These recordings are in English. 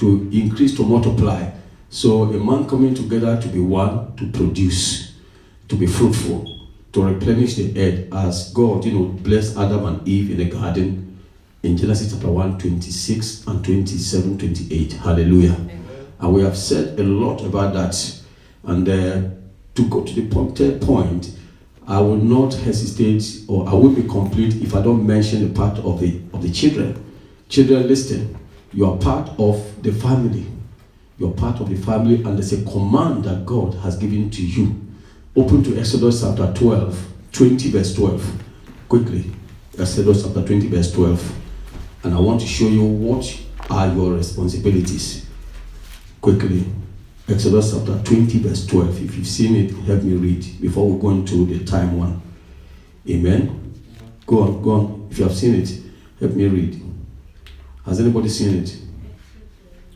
to increase, to multiply. So a man coming together to be one, to produce, to be fruitful, to replenish the earth, as God, blessed Adam and Eve in the garden in Genesis chapter 1, 26 and 27, 28. Hallelujah. Amen. And we have said a lot about that. And to go to the third point, I will not hesitate, or I will be complete if I don't mention the part of the children. Children, listen. You are part of the family. You're part of the family, and there's a command that God has given to you. Open to Exodus chapter 20 verse 12. Quickly. Exodus chapter 20 verse 12. And I want to show you what are your responsibilities. Quickly. Exodus chapter 20 verse 12. If you've seen it, help me read before we go into the time one. Amen. Go on. If you have seen it, help me read. Has anybody seen it?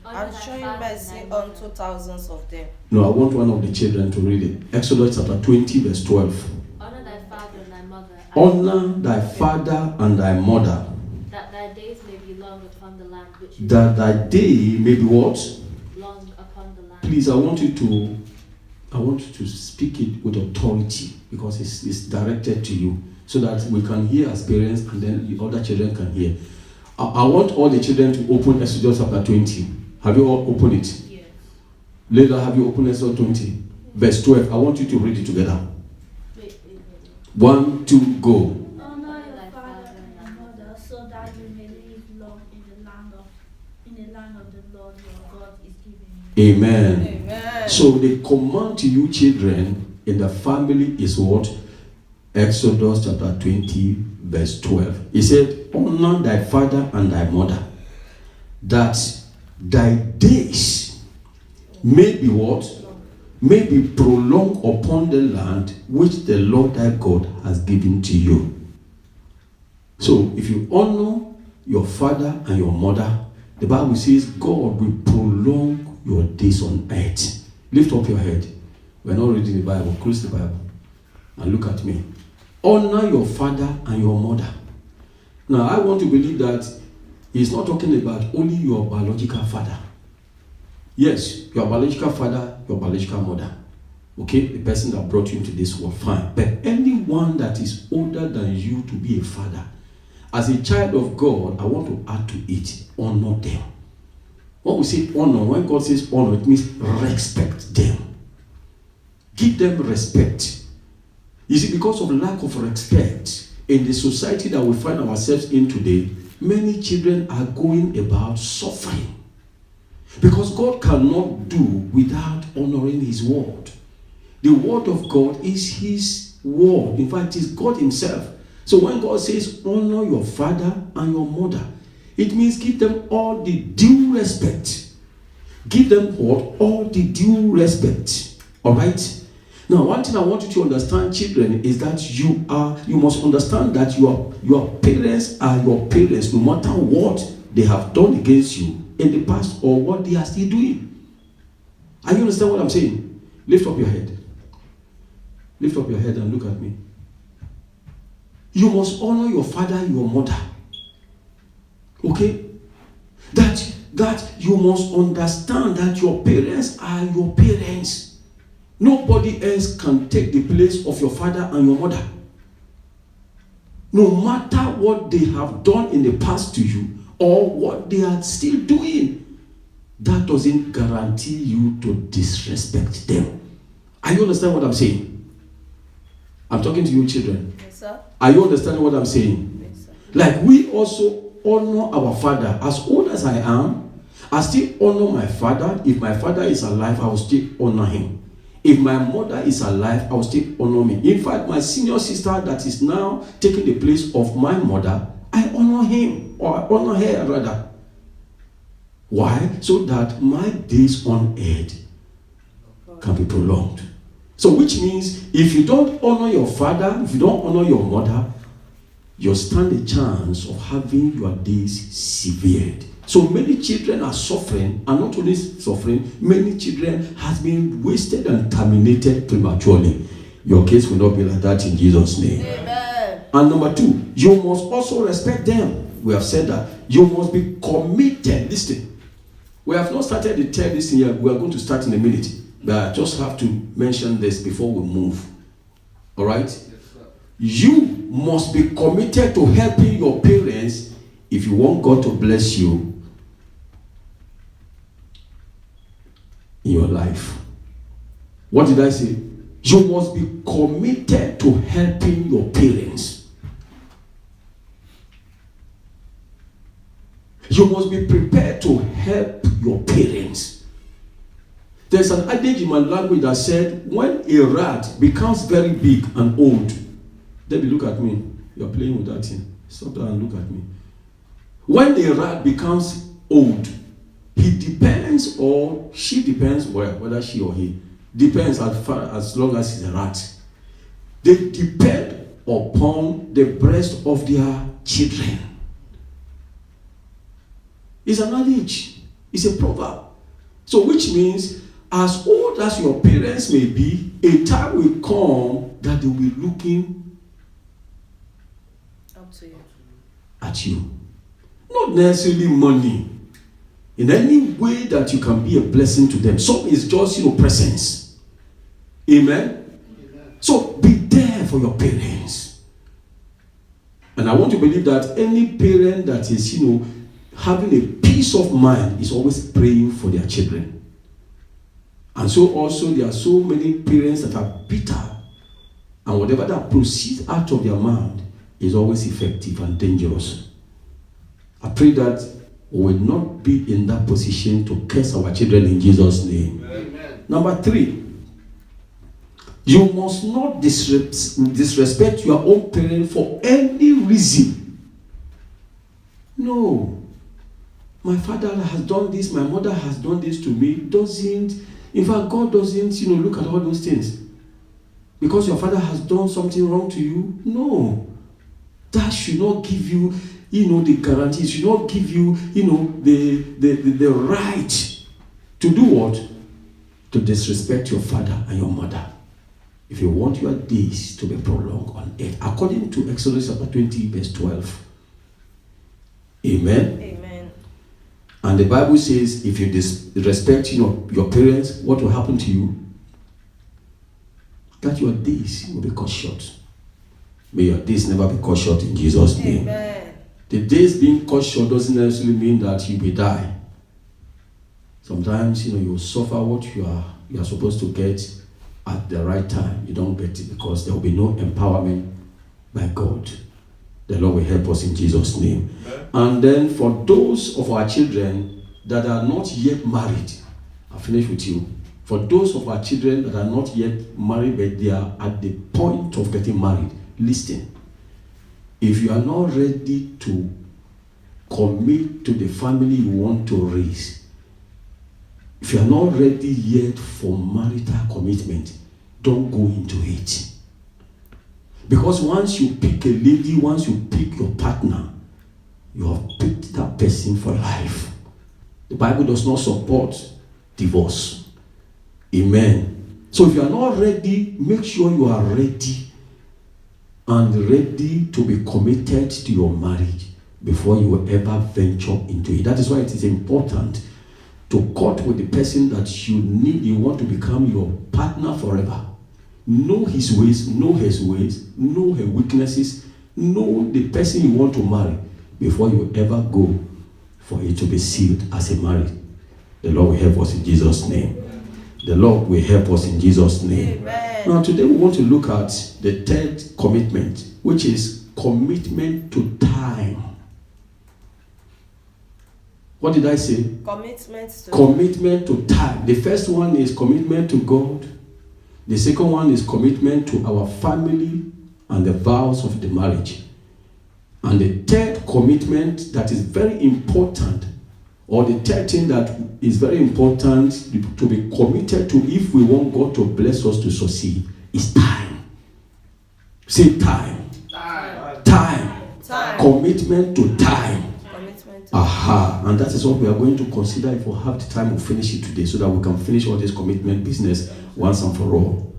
I'm showing mercy unto thousands of them. No, I want one of the children to read it. Exodus chapter 20 verse 12. Honor thy father and thy mother. Honor thy father and thy mother. That thy days may be long upon the land which That thy day may be what? Long upon the land. Please, I want you to speak it with authority, because it's directed to you, so that we can hear as parents, and then the other children can hear. I want all the children to open Exodus chapter 20. Have you all opened it? Yes. Later, have you opened Exodus 20? Verse 12. I want you to read it together. Wait. 1, 2, go. Honor your father and mother, so that you may live long in the land of the Lord your God is giving you. Amen. Amen. So the command to you children in the family is what? Exodus chapter 20 verse 12. He said, honor thy father and thy mother, that thy days may be what? May be prolonged upon the land which the Lord thy God has given to you. So if you honor your father and your mother, the Bible says God will prolong your days on earth. Lift up your head. We're not reading the Bible. Close the Bible and look at me. Honor your father and your mother. Now, I want to believe that he's not talking about only your biological father. Yes, your biological father, your biological mother. Okay, the person that brought you into this world, fine. But anyone that is older than you to be a father, as a child of God, I want to add to it, honor them. When we say honor, when God says honor, it means respect them. Give them respect. You see, because of lack of respect in the society that we find ourselves in today, many children are going about suffering. Because God cannot do without honoring His word. The word of God is His word. In fact, it's God Himself. So when God says honor your father and your mother, it means give them all the due respect. Give them what? All the due respect. All right? Now, one thing I want you to understand, children, is that you must understand that your parents are your parents, no matter what they have done against you in the past or what they are still doing. Are you understand what I'm saying? Lift up your head. Lift up your head and look at me. You must honor your father and your mother. Okay? That you must understand that your parents are your parents. Nobody else can take the place of your father and your mother. No matter what they have done in the past to you or what they are still doing, that doesn't guarantee you to disrespect them. Are you understand what I'm saying? I'm talking to you children. Yes, sir. Are you understanding what I'm saying? Yes, sir. Like we also honor our father. As old as I am, I still honor my father. If my father is alive, I will still honor him. If my mother is alive, I will still honor me. In fact, my senior sister that is now taking the place of my mother, I honor him, or I honor her rather. Why? So that my days on earth can be prolonged. So which means if you don't honor your father, if you don't honor your mother, you stand a chance of having your days severed. So many children are suffering, and not only suffering, many children has been wasted and terminated prematurely. Your case will not be like that in Jesus' name. Amen. And number 2, you must also respect them. We have said that. You must be committed. Listen. We have not started the third this year. We are going to start in a minute. But I just have to mention this before we move. All right? Yes, sir. You must be committed to helping your parents if you want God to bless you in your life. What did I say? You must be committed to helping your parents. You must be prepared to help your parents. There's an adage in my language that said, when a rat becomes very big and old, Debbie, look at me. You're playing with that thing. Stop that and look at me. When a rat becomes old, he depends, or she depends, whether she or he, depends as long as he's a rat. They depend upon the breast of their children. It's an adage. It's a proverb. So which means, as old as your parents may be, a time will come that they will be looking Up to you. at you. Not necessarily money. In any way that you can be a blessing to them. Some is just, presence. Amen? So be there for your parents. And I want to believe that any parent that is, having a peace of mind is always praying for their children. And so also there are so many parents that are bitter, and whatever that proceeds out of their mouth is always effective and dangerous. I pray that we will not be in that position to curse our children in Jesus' name. Amen. Number 3, you must not disrespect your own parent for any reason. No. My father has done this, my mother has done this to me. In fact, God doesn't, look at all those things. Because your father has done something wrong to you. No. That should not give you, the guarantee. It should not give you, the right to do what? To disrespect your father and your mother. If you want your days to be prolonged on earth, according to Exodus chapter 20, verse 12. Amen. Amen. And the Bible says, if you disrespect, your parents, what will happen to you? That your days will be cut short. May your days never be cut short in Jesus' name. Amen. The days being cut short doesn't necessarily mean that you will die. Sometimes, you suffer what you are supposed to get at the right time. You don't get it because there will be no empowerment by God. The Lord will help us in Jesus' name. Amen. And then for those of our children that are not yet married, I'll finish with you. For those of our children that are not yet married, but they are at the point of getting married, listen. If you are not ready to commit to the family you want to raise, if you are not ready yet for marital commitment, don't go into it. Because once you pick a lady, once you pick your partner, you have picked that person for life. The Bible does not support divorce. Amen. So if you are not ready, make sure you are ready and ready to be committed to your marriage before you will ever venture into it. That is why it is important to court with the person that you want to become your partner forever. Know his ways, know his ways, know her weaknesses, know the person you want to marry before you ever go for it to be sealed as a marriage. The Lord will help us in Jesus' name. The Lord will help us in Jesus' name. Amen. Now today we want to look at the third commitment, which is commitment to time. What did I say? Commitment to time. The first one is commitment to God. The second one is commitment to our family and the vows of the marriage. And the third commitment that is very important, or the third thing that is very important to be committed to if we want God to bless us to succeed, is time. Say time. Time. Commitment to time. Aha. And that is what we are going to consider. If we have the time, we'll finish it today so that we can finish all this commitment business once and for all.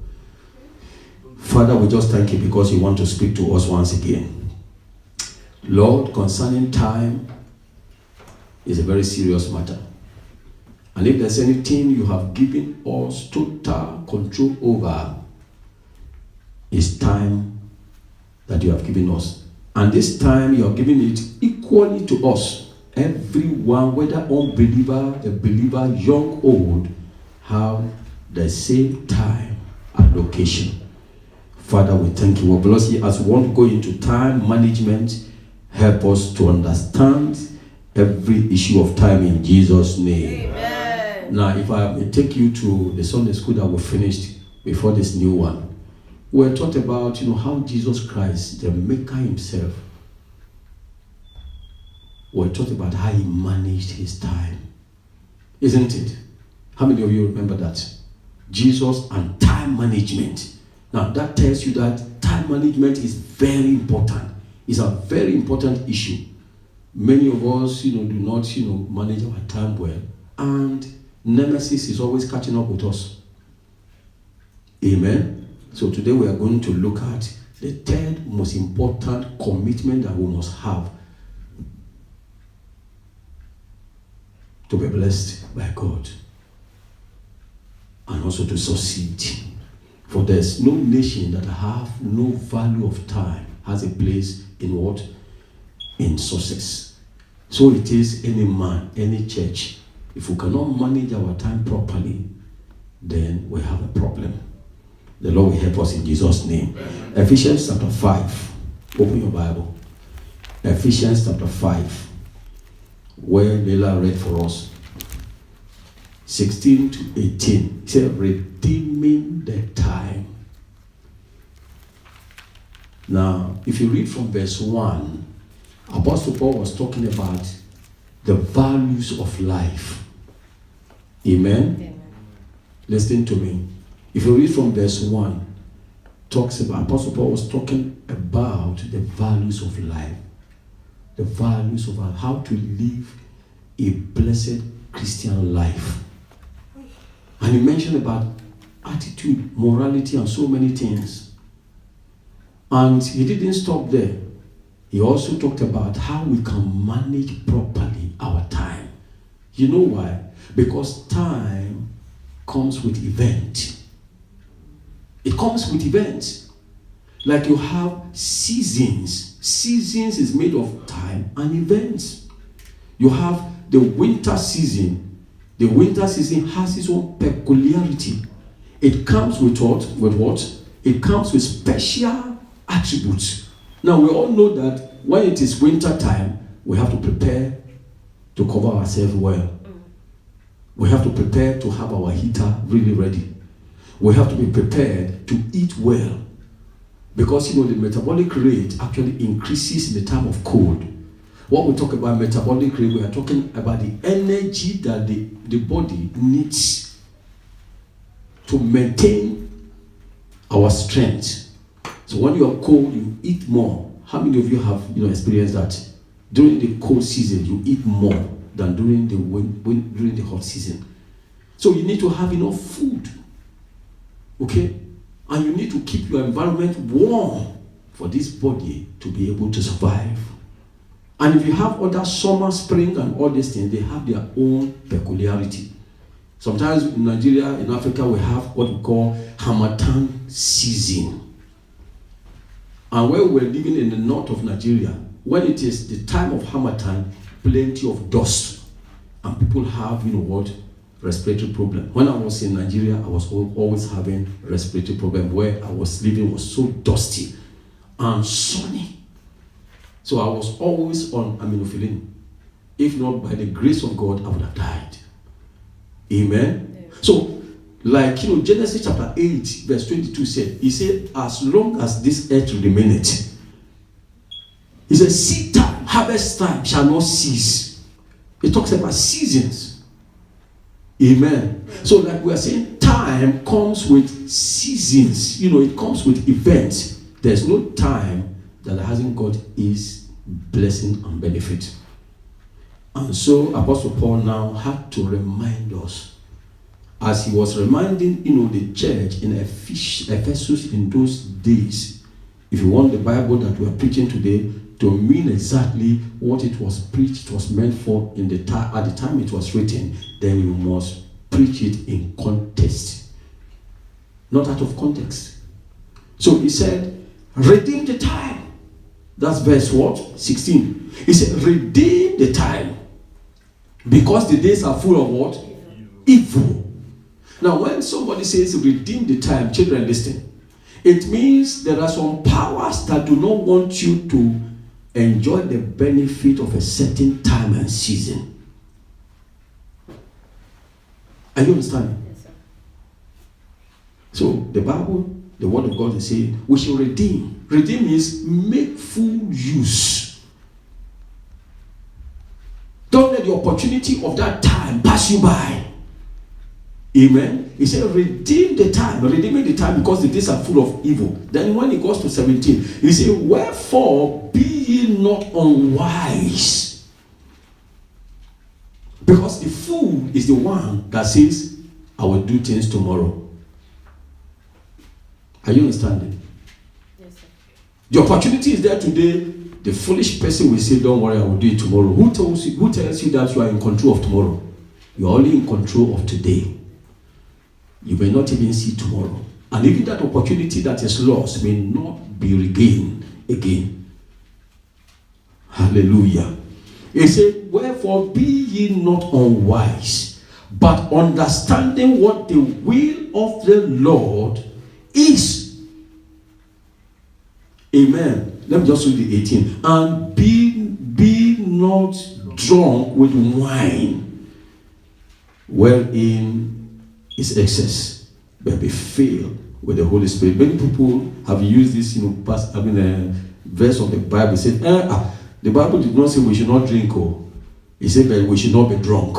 Father, we just thank you because you want to speak to us once again. Lord, concerning time is a very serious matter. And if there's anything you have given us total control over, it's time that you have given us. And this time you are giving it equally to us. Everyone, whether unbeliever, a believer, young, old, have the same time and location. Father, we thank you. We bless you as we want to go into time management. Help us to understand every issue of time in Jesus' name. Amen. Now, if I may take you to the Sunday school that we finished before this new one, we taught about, how Jesus Christ, the Maker himself, we taught about how he managed his time. Isn't it? How many of you remember that? Jesus and time management. Now, that tells you that time management is very important. It's a very important issue. Many of us, do not, manage our time well. And nemesis is always catching up with us. Amen? So today we are going to look at the third most important commitment that we must have to be blessed by God and also to succeed. For there's no nation that have no value of time has a place in what? In success. So it is any man, any church. If we cannot manage our time properly, then we have a problem. The Lord will help us in Jesus' name. Ephesians chapter 5. Open your Bible. Ephesians chapter 5. Where Leila read for us. 16 to 18. He said, redeeming the time. Now, if you read from verse 1, Apostle Paul was talking about the values of life. Amen? Amen. Listen to me. If you read from verse 1, talks about, Apostle Paul was talking about the values of life. The values of how to live a blessed Christian life. And he mentioned about attitude, morality, and so many things. And he didn't stop there. He also talked about how we can manage properly our time. You know why? Because time comes with event. It comes with events. Like you have seasons. Seasons is made of time and events. You have the winter season. The winter season has its own peculiarity. It comes with what? With what? It comes with special attributes. Now we all know that when it is winter time, we have to prepare to cover ourselves well. We have to prepare to have our heater really ready. We have to be prepared to eat well. Because the metabolic rate actually increases in the time of cold. When we talk about metabolic rate, we are talking about the energy that the body needs to maintain our strength. So when you are cold, you eat more. How many of you have experienced that? During the cold season, you eat more than during the hot season. So you need to have enough food. Okay? And you need to keep your environment warm for this body to be able to survive. And if you have other summer, spring, and all these things, they have their own peculiarity. Sometimes in Nigeria, in Africa, we have what we call Harmattan season. And where we're living in the north of Nigeria, when it is the time of Harmattan, plenty of dust. And people have, respiratory problem. When I was in Nigeria, I was always having respiratory problem. Where I was living was so dusty and sunny. So I was always on aminophylline. If not by the grace of God, I would have died. Amen? Yeah. So, Genesis chapter 8, verse 22 said, he said, as long as this earth remaineth, he said, seed time, harvest time shall not cease. It talks about seasons. Amen. Yeah. So we are saying, time comes with seasons. It comes with events. There's no time that hasn't got his blessing and benefit. And so Apostle Paul now had to remind us, as he was reminding the church in Ephesus in those days. If you want the Bible that we are preaching today, to mean exactly what it was preached, it was meant for in the at the time it was written, then you must preach it in context, not out of context. So he said, redeem the time. That's verse what? 16. He said, redeem the time, because the days are full of what? Evil. Now, when somebody says redeem the time, children, listen. It means there are some powers that do not want you to enjoy the benefit of a certain time and season. Are you understanding? Yes, sir. So the Bible, the word of God is saying we should redeem. Redeem means make full use. Don't let the opportunity of that time pass you by. Amen. He said, redeem the time. Redeeming the time because the days are full of evil. Then when he goes to 17, he said, wherefore be ye not unwise. Because the fool is the one that says, I will do things tomorrow. Are you understanding? Yes, sir. The opportunity is there today. The foolish person will say, don't worry, I will do it tomorrow. Who tells you that you are in control of tomorrow? You are only in control of today. You may not even see tomorrow. And even that opportunity that is lost may not be regained again. Hallelujah. He said, wherefore be ye not unwise, but understanding what the will of the Lord is. Amen. Let me just read the 18. And be not drunk with wine, wherein is excess, but be filled with the Holy Spirit. Many people have used this, verse of the Bible. Said, the Bible did not say we should not drink. It said that we should not be drunk.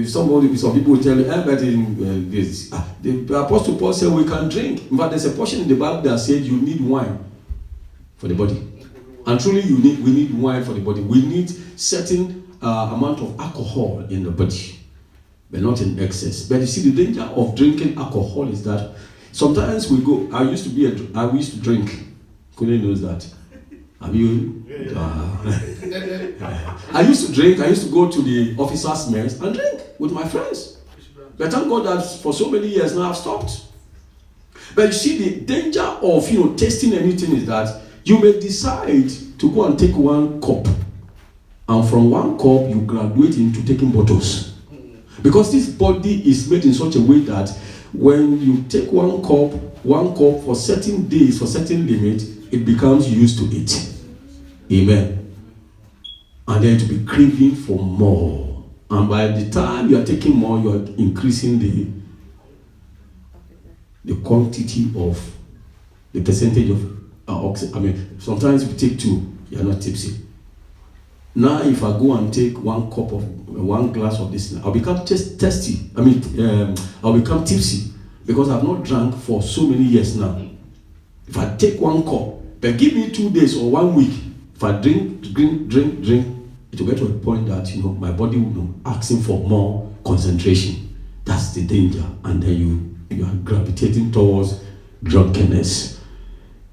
Some people will tell you, but in this, the Apostle Paul said we can drink. In fact, there's a portion in the Bible that said you need wine for the body, and truly we need wine for the body. We need certain amount of alcohol in the body, but not in excess. But you see, the danger of drinking alcohol is that sometimes we go. I used to drink. Couldn't knows that. Have you? I used to drink. I used to go to the officers' mess and drink with my friends. But thank God that for so many years now I've stopped. But you see, the danger of tasting anything is that you may decide to go and take one cup, and from one cup you graduate into taking bottles, because this body is made in such a way that when you take one cup for certain days, for certain limit, it becomes used to it. Amen. And then to be craving for more, and by the time you are taking more, you are increasing the quantity of the percentage of oxygen. Sometimes if you take 2, you are not tipsy. Now, if I go and take one glass of this, I'll become thirsty. I'll become tipsy because I've not drank for so many years now. If I take one cup, but give me 2 days or 1 week, if I drink, it will get to a point that my body will be asking for more concentration. That's the danger, and then you are gravitating towards drunkenness.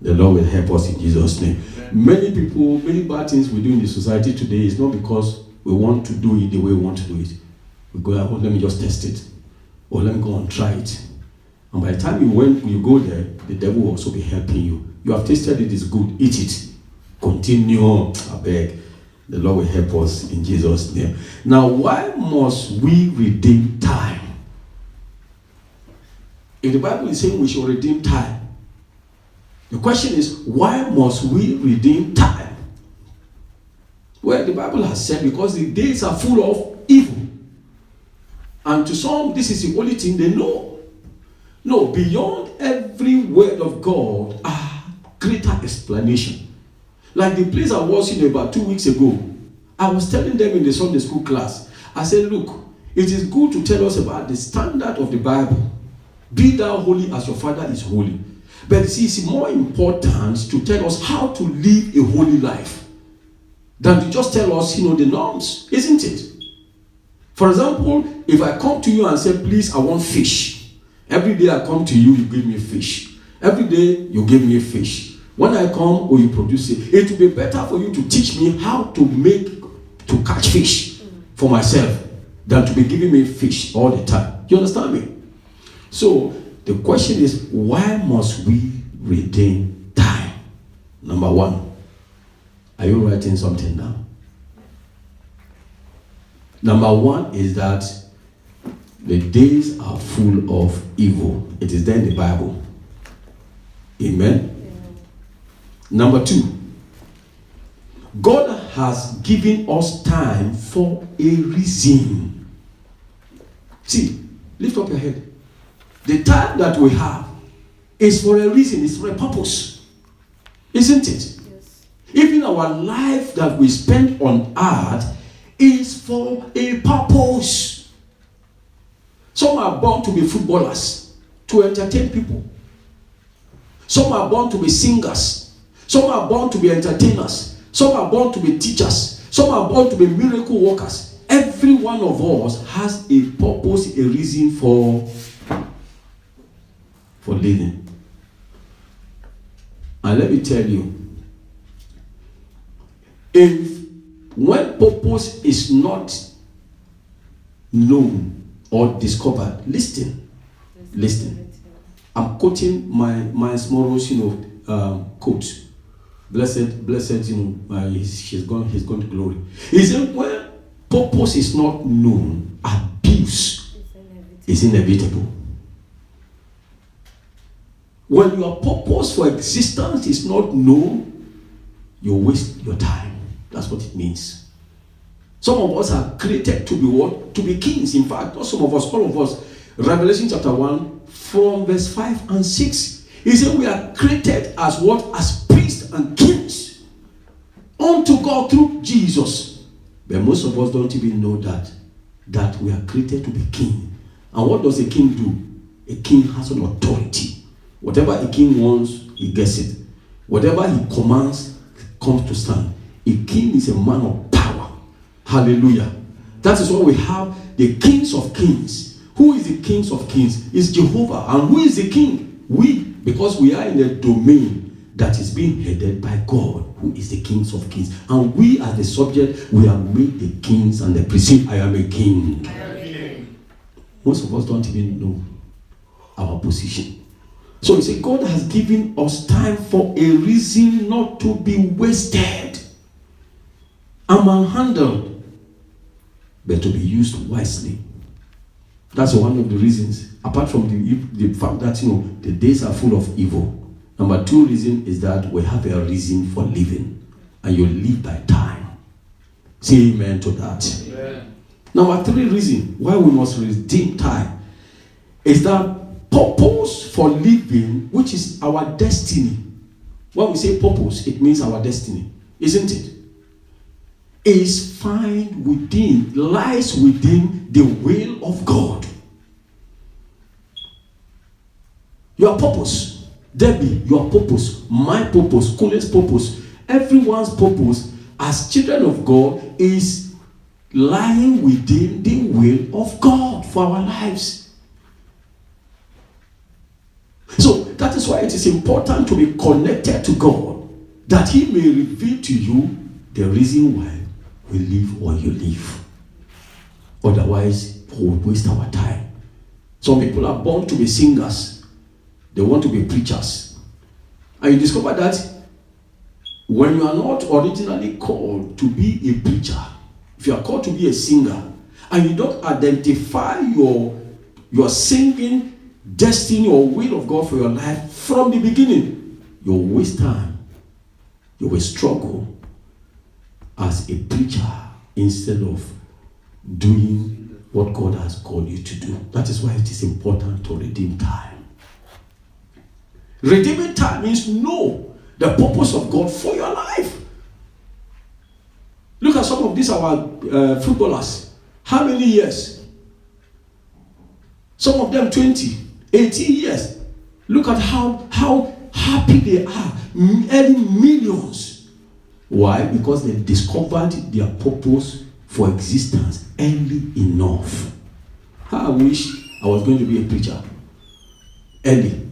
The Lord will help us in Jesus' name. Many people, many bad things we do in the society today is not because we want to do it the way we want to do it. We go, let me just test it, or let me go and try it. And by the time you go there, the devil will also be helping you. You have tasted it, is good, eat it. Continue, I beg. The Lord will help us in Jesus' name. Now, why must we redeem time? If the Bible is saying we should redeem time, the question is, why must we redeem time? Well, the Bible has said because the days are full of evil. And to some, this is the only thing they know. No, beyond every word of God, greater explanation. Like the place I was in about 2 weeks ago, I was telling them in the Sunday school class, I said, look, it is good to tell us about the standard of the Bible. Be thou holy as your Father is holy. But you see, it's more important to tell us how to live a holy life than to just tell us, the norms, isn't it? For example, if I come to you and say, please, I want fish. Every day I come to you, you give me fish. Every day you give me fish. When I come, will you produce it? It will be better for you to teach me how to catch fish for myself than to be giving me fish all the time. You understand me? So the question is, why must we redeem time? Number one, are you writing something down? Number one is that the days are full of evil. It is there in the Bible. Amen. Number two, God has given us time for a reason. See, lift up your head. The time that we have is for a reason, it's for a purpose. Isn't it? Yes. Even our life that we spend on earth is for a purpose. Some are born to be footballers, to entertain people. Some are born to be singers. Some are born to be entertainers. Some are born to be teachers. Some are born to be miracle workers. Every one of us has a purpose, a reason for living. And let me tell you, when purpose is not known or discovered, listen. I'm quoting my small quote. Blessed, he's gone to glory. He said, when purpose is not known, abuse is inevitable. When your purpose for existence is not known, you waste your time. That's what it means. Some of us are created to be what? To be kings. In fact, not some of us, all of us. Revelation chapter 1, from verse 5 and 6. He said we are created as what? As priests and kings unto God through Jesus. But most of us don't even know that we are created to be king. And what does a king do? A king has an authority. Whatever a king wants, he gets it. Whatever he commands comes to stand. A king is a man of power. Hallelujah. That is why we have the kings of kings. Who is the kings of kings? It's Jehovah. And who is the king? We. Because we are in a domain that is being headed by God, who is the kings of kings. And we as the subject, we are made the kings and the priests. I am a king. I am a king. Most of us don't even know our position. So you see, God has given us time for a reason not to be wasted and manhandled, but to be used wisely. That's one of the reasons, apart from the fact that the days are full of evil. Number two reason is that we have a reason for living, and you live by time. Say amen to that. Amen. Number three reason why we must redeem time is that purpose for living, which is our destiny. When we say purpose, it means our destiny, isn't it? Is lies within the will of God. Your purpose, Debbie, your purpose, my purpose, Kule's purpose, everyone's purpose as children of God is lying within the will of God for our lives. So that is why it is important to be connected to God, that He may reveal to you the reason why we live or you live. Otherwise, we will waste our time. Some people are born to be singers. They want to be preachers. And you discover that when you are not originally called to be a preacher, if you are called to be a singer, and you don't identify your singing destiny or will of God for your life from the beginning, you will waste time. You will struggle as a preacher instead of doing what God has called you to do. That is why it is important to redeem time. Redeeming time means know the purpose of God for your life. Look at some of these our footballers. How many years? Some of them 20, 18 years. Look at how happy they are, earning millions. Why? Because they discovered their purpose for existence early enough. How I wish I was going to be a preacher early.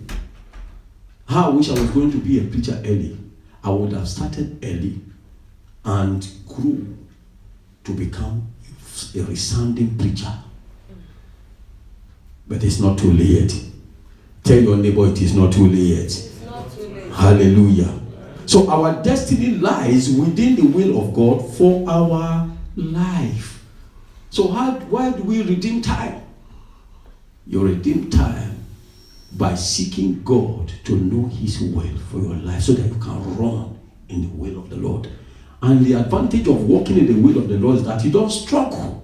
How I wish I was going to be a preacher early. I would have started early and grew to become a resounding preacher. But it's not too late. Tell your neighbor it is not too late. It's not too late. Hallelujah. So our destiny lies within the will of God for our life. So why do we redeem time? You redeem time by seeking God to know His will for your life so that you can run in the will of the Lord. And the advantage of walking in the will of the Lord is that you don't struggle.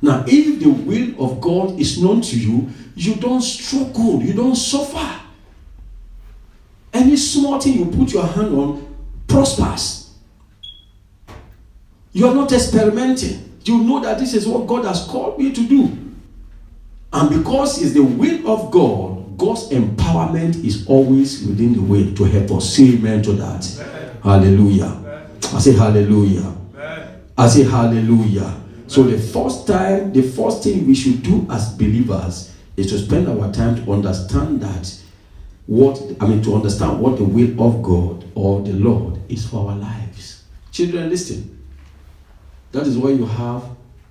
Now, if the will of God is known to you, you don't struggle, you don't suffer. Any small thing you put your hand on prospers. You are not experimenting. You know that this is what God has called me to do. And because it's the will of God, God's empowerment is always within the will to help us. Say amen to that. Amen. Hallelujah. Amen. I say hallelujah. Amen. I say hallelujah. Amen. So the first thing we should do as believers is to spend our time to understand to understand what the will of God or the Lord is for our lives. Children, listen. That is why you have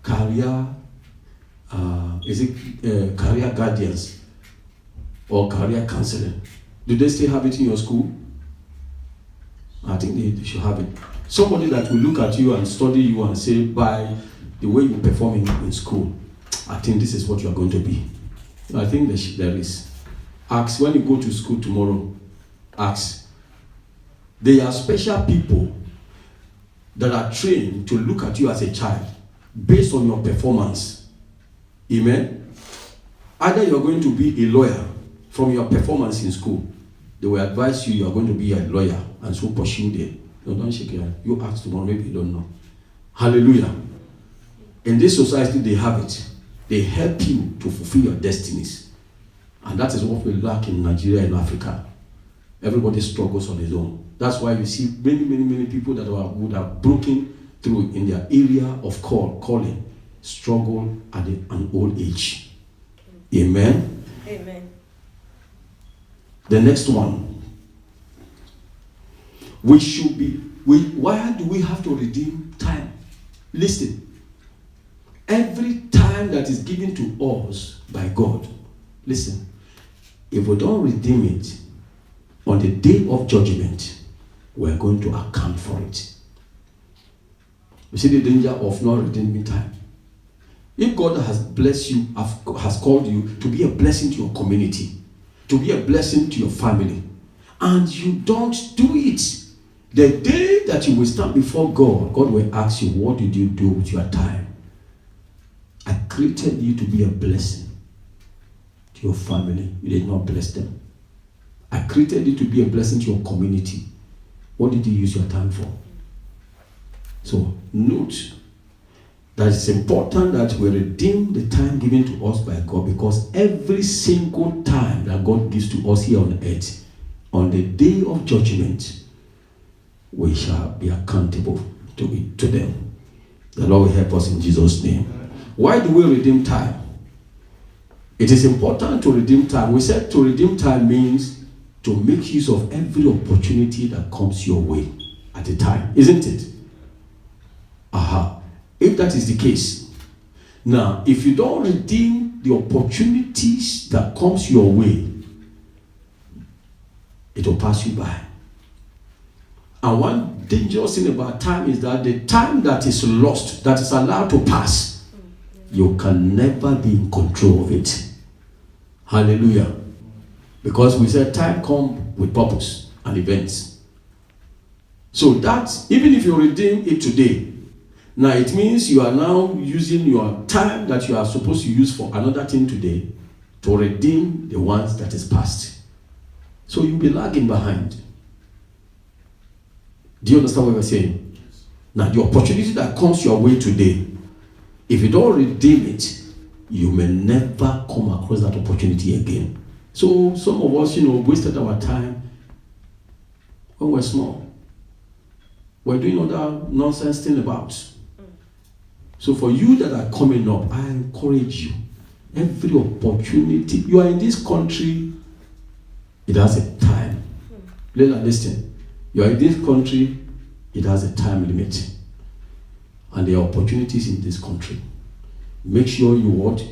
career career guardians or career counseling. Do they still have it in your school? I think they should have it. Somebody that will look at you and study you and say, by the way you perform in school, I think this is what you are going to be. I think there is. Ask when you go to school tomorrow. Ask. They are special people that are trained to look at you as a child based on your performance. Amen. Either you're going to be a lawyer from your performance in school. They will advise you are going to be a lawyer and so pursue them. No, don't shake your hand. You ask tomorrow, maybe you don't know. Hallelujah. In this society, they have it. They help you to fulfill your destinies. And that is what we lack in Nigeria and Africa. Everybody struggles on his own. That's why you see many people that would have broken through in their area of calling, struggle at an old age. Amen? Amen. The next one. Why do we have to redeem time? Listen. Every time that is given to us by God, listen, if we don't redeem it, on the day of judgment, we're going to account for it. You see the danger of not redeeming time. If God has blessed you, has called you to be a blessing to your community, to be a blessing to your family, and you don't do it, the day that you will stand before God, God will ask you, what did you do with your time? I created you to be a blessing to your family. You did not bless them. I created you to be a blessing to your community. What did you use your time for? So note that it's important that we redeem the time given to us by God, because every single time that God gives to us here on earth, on the day of judgment, we shall be accountable to them. The Lord will help us in Jesus' name. Why do we redeem time? It is important to redeem time. We said to redeem time means to make use of every opportunity that comes your way at a time, isn't it? If that is the case, now if you don't redeem the opportunities that comes your way, it will pass you by. And one dangerous thing about time is that the time that is lost, that is allowed to pass, you can never be in control of it. Hallelujah. Because we said time comes with purpose and events. So that, even if you redeem it today, now it means you are now using your time that you are supposed to use for another thing today to redeem the ones that is past. So you'll be lagging behind. Do you understand what we're saying? Now the opportunity that comes your way today, if you don't redeem it, you may never come across that opportunity again. So some of us, wasted our time when we're small. We're doing other nonsense thing about. So for you that are coming up, I encourage you, every opportunity, you are in this country It has a time. Listen. You are in this country, it has a time limit. And there are opportunities in this country. Make sure you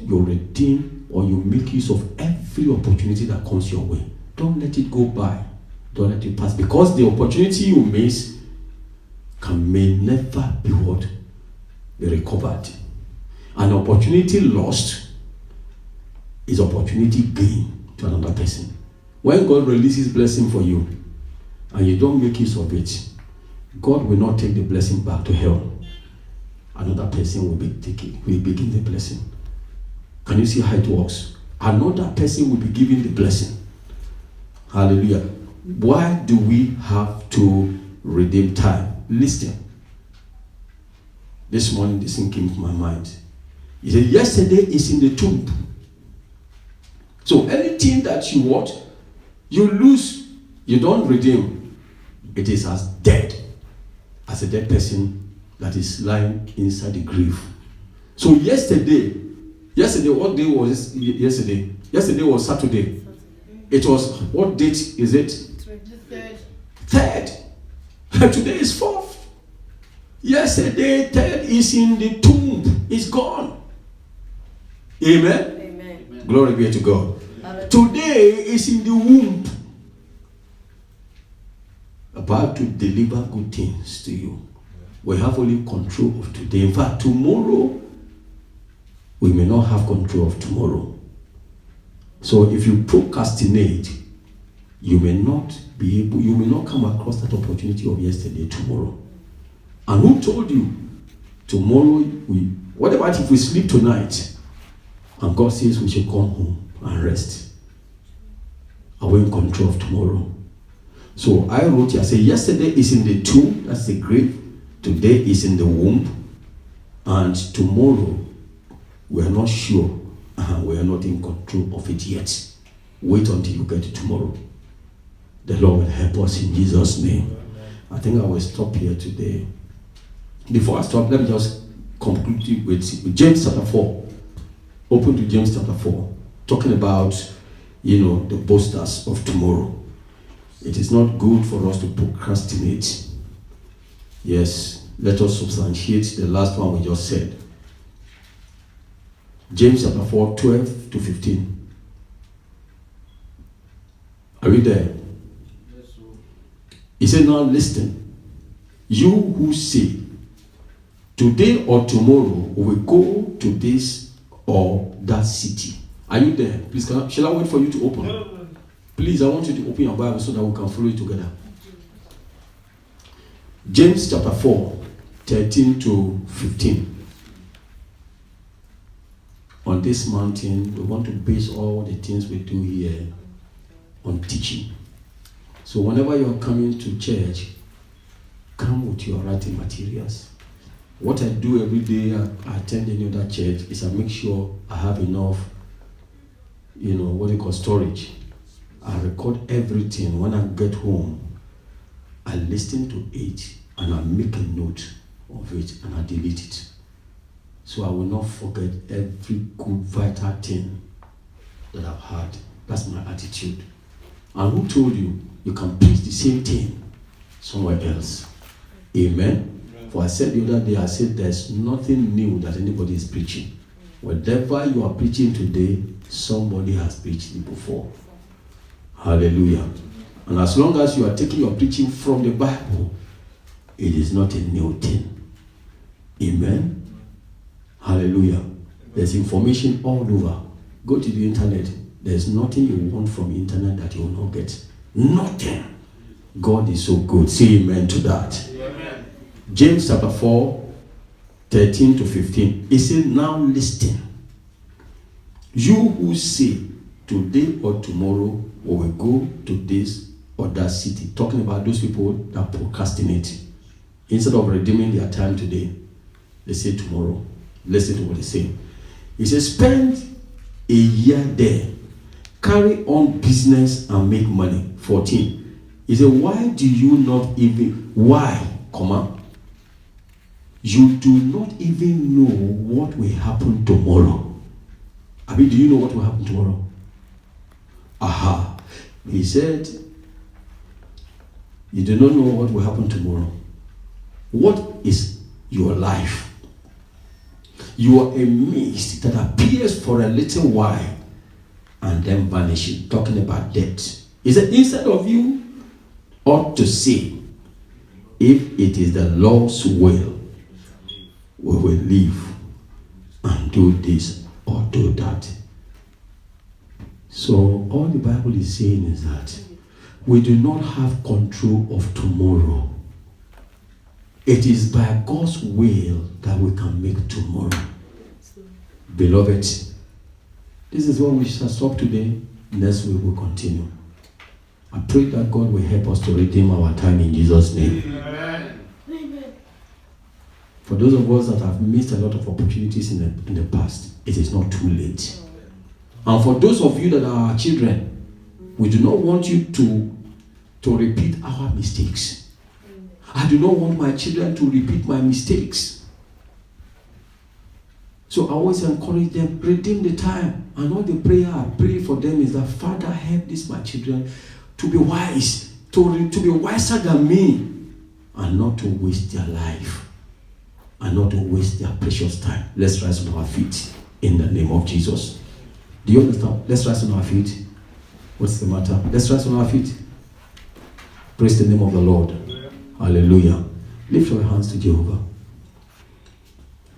redeem or you make use of every opportunity that comes your way. Don't let it go by. Don't let it pass. Because the opportunity you miss may never be recovered. An opportunity lost is opportunity gained to another person. When God releases blessing for you and you don't make use of it, God will not take the blessing back to hell. Another person will begin the blessing. Can you see how it works? Another person will be given the blessing. Hallelujah. Why do we have to redeem time? Listen. This morning, this thing came to my mind. He said, yesterday is in the tomb. So anything that you lose, you don't redeem. It is as dead as a dead person that is lying inside the grave. So yesterday, what day was yesterday? Yesterday was Saturday. It was, what date is it? Third. Today is fourth. Yesterday, third is in the tomb. It's gone. Amen? Amen. Glory be to God. Hallelujah. Today is in the womb. About to deliver good things to you. We have only control of today. In fact, tomorrow, we may not have control of tomorrow. So if you procrastinate, you may not come across that opportunity of yesterday tomorrow. And who told you tomorrow, what about if we sleep tonight and God says we should come home and rest? Are we in control of tomorrow? So I wrote here, I say yesterday is in the tomb, that's the grave. Today is in the womb, and tomorrow we are not sure, we are not in control of it yet. Wait until you get to tomorrow. The Lord will help us in Jesus' name. I think I will stop here today. Before I stop, let me just conclude with James chapter 4. Open to James chapter 4, talking about, the boasters of tomorrow. It is not good for us to procrastinate. Yes, let us substantiate the last one we just said. James chapter 4, 12 to 15. Are we there? Yes, sir. He said, now listen. You who say, today or tomorrow we will go to this or that city. Are you there? Please, shall I wait for you to open? Please, I want you to open your Bible so that we can follow it together. James chapter 4, 13 to 15. On this mountain, we want to base all the things we do here on teaching. So whenever you're coming to church, come with your writing materials. What I do every day I attend any other church is I make sure I have enough, storage. I record everything. When I get home, I listen to it and I make a note of it and I delete it. So I will not forget every good vital thing that I've had. That's my attitude. And who told you can preach the same thing somewhere else? Amen. For I said the other day, I said there's nothing new that anybody is preaching. Whatever you are preaching today, somebody has preached it before. Hallelujah. And as long as you are taking your preaching from the Bible, it is not a new thing. Amen. Hallelujah. There's information all over. Go to the internet. There's nothing you want from the internet that you will not get. Nothing. God is so good. Say amen to that. Amen. James chapter 4, 13 to 15. He said, now listen. You who say, today or tomorrow we will go to this or that city. Talking about those people that procrastinate. Instead of redeeming their time today, they say tomorrow. Listen to what he says. He says, spend a year there. Carry on business and make money. 14. He said, why do you not even, you do not even know what will happen tomorrow. I mean, do you know what will happen tomorrow? Aha. He said, you do not know what will happen tomorrow. What is your life? You are a mist that appears for a little while and then vanishes. Talking about death. He said, instead of you ought to say, if it is the Lord's will, we will live and do this or do that. So all the Bible is saying is that we do not have control of tomorrow. It is by God's will that we can make tomorrow. Beloved, this is what we shall stop today. Next week we'll continue. I pray that God will help us to redeem our time in Jesus' name. Amen. For those of us that have missed a lot of opportunities in the past, it is not too late. And for those of you that are our children, we do not want you to repeat our mistakes. I do not want my children to repeat my mistakes. So I always encourage them, redeem the time. And all the prayer I pray for them is that, Father, help these my children to be wise, to be wiser than me, and not to waste their life, and not to waste their precious time. Let's rise on our feet in the name of Jesus. Do you understand? Let's rise on our feet. What's the matter? Let's rise on our feet. Praise the name of the Lord. Hallelujah. Lift your hands to Jehovah.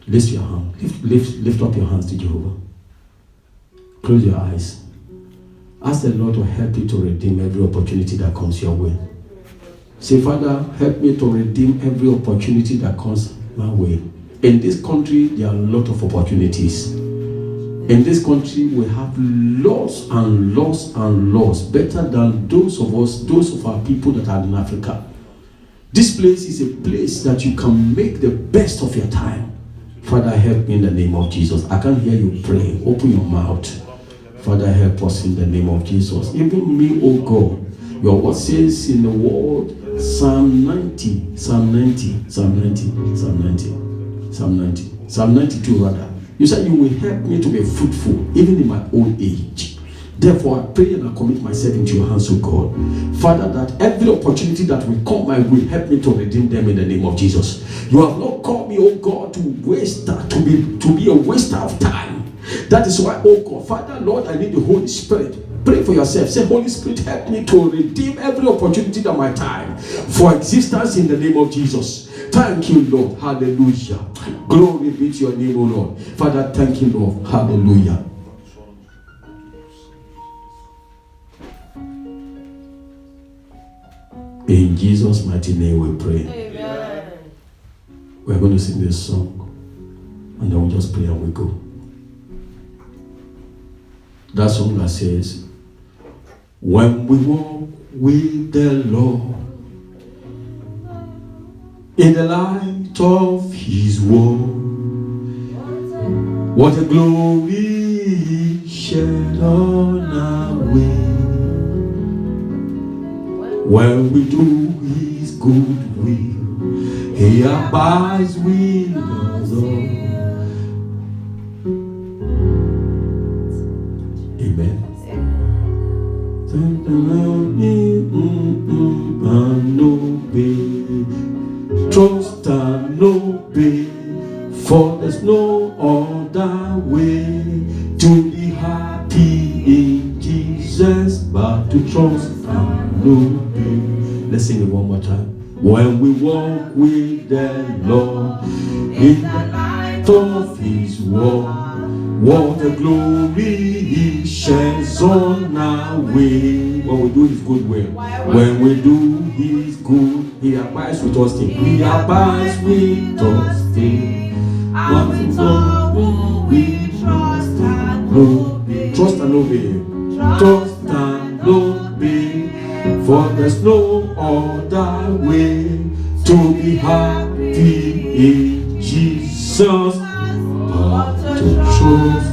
Lift your hand. Lift up your hands to Jehovah. Close your eyes. Ask the Lord to help you to redeem every opportunity that comes your way. Say, Father, help me to redeem every opportunity that comes my way. In this country, there are a lot of opportunities. In this country, we have laws and laws and laws better than those of our people that are in Africa. This place is a place that you can make the best of your time. Father, help me in the name of Jesus. I can hear you pray. Open your mouth. Father, help us in the name of Jesus. Even me, oh God. Your word says in the word, Psalm 92 rather. You said you will help me to be fruitful even in my old age. Therefore, I pray and I commit myself into your hands, O God. Father, that every opportunity that will come my way, help me to redeem them in the name of Jesus. You have not called me, O God, to be a waster of time. That is why, O God, Father, Lord, I need the Holy Spirit. Pray for yourself. Say, Holy Spirit, help me to redeem every opportunity that my time for existence in the name of Jesus. Thank you, Lord. Hallelujah. Glory be to your name, O Lord. Father, thank you, Lord. Hallelujah. In Jesus' mighty name we pray. Amen. We're going to sing this song and then we'll just pray and we go. That song that says, when we walk with the Lord in the light of His word, what a glory He shed on our way. When we do His good will, He abides with us all. Amen. And obey, trust and obey, for there's no other way to be happy in Jesus but to trust and obey. Let's sing it one more time. When we walk with the Lord in the light of His word, what a glory He sheds on our way. When we do His good will, when we do His good, He abides with us still. He abides with us still. And with all we trust and obey. Trust and obey. Trust and obey. For there's no other way to be happy in Jesus but to trust